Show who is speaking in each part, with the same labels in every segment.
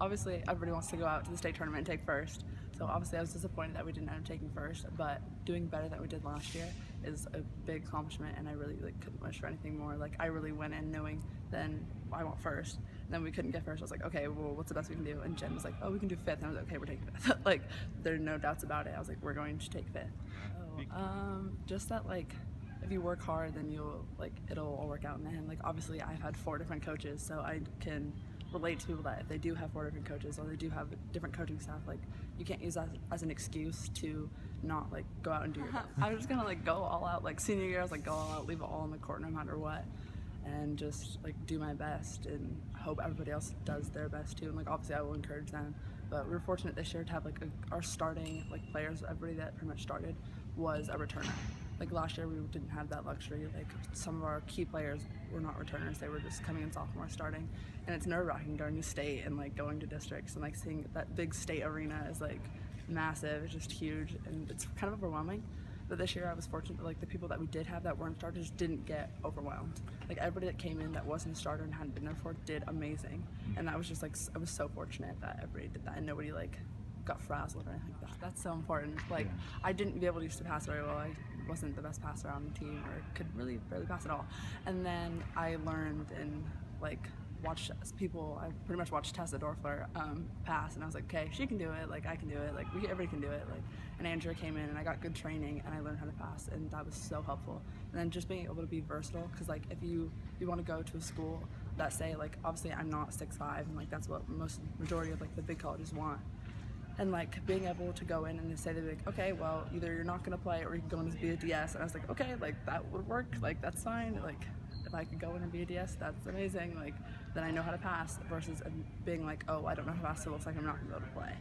Speaker 1: obviously everybody wants to go out to the state tournament and take first. So obviously I was disappointed that we didn't end up taking first, but doing better than we did last year is a big accomplishment, and I really couldn't wish for anything more. Like, I really went in knowing then I want first, and then we couldn't get first. I was like, okay, well, what's the best we can do? And Jen was like, oh, we can do fifth, and I was like, okay, we're taking fifth. Like, there are no doubts about it. I was like, we're going to take fifth. Just that, like, if you work hard, then it'll all work out in the end. Like, obviously I've had 4 different coaches, so I can relate to people that if they do have 4 different coaches or they do have different coaching staff, like, you can't use that as an excuse to not like go out and do your best. I was just gonna like go all out. Like, senior year I was like, go all out, leave it all on the court no matter what, and just like do my best and hope everybody else does their best too. And like, obviously I will encourage them, but we were fortunate this year to have like our starting like players, everybody that pretty much started was a returner. Like, last year we didn't have that luxury. Like, some of our key players were not returners, they were just coming in sophomore starting, and it's nerve-wracking going to state and like going to districts, and like seeing that big state arena is like massive. It's just huge and it's kind of overwhelming. But this year I was fortunate that like the people that we did have that weren't starters didn't get overwhelmed. Like, everybody that came in that wasn't a starter and hadn't been there before did amazing, and that was just like, I was so fortunate that everybody did that and nobody like got frazzled or anything like that. That's so important. Like, I didn't be able to used to pass very well. I wasn't the best passer on the team, or could really barely pass at all. And then I learned and like watched people. I pretty much watched Tessa Dorfler pass, and I was like, okay, she can do it. Like, I can do it. Like, everybody can do it. Like, and Andrea came in, and I got good training, and I learned how to pass, and that was so helpful. And then just being able to be versatile, because like if you want to go to a school that say like, obviously I'm not 6'5", and like that's what majority of like the big colleges want. And like being able to go in and they say, they'd be like, okay, well, either you're not gonna play or you can go in as be a DS. And I was like, okay, like that would work, like that's fine. Like, if I could go in and be a DS, that's amazing. Like, then I know how to pass, versus being like, oh, I don't know how to pass, so it looks like I'm not gonna be able to play.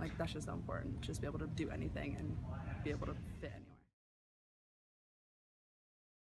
Speaker 1: Like, that's just so important, just be able to do anything and be able to fit anywhere.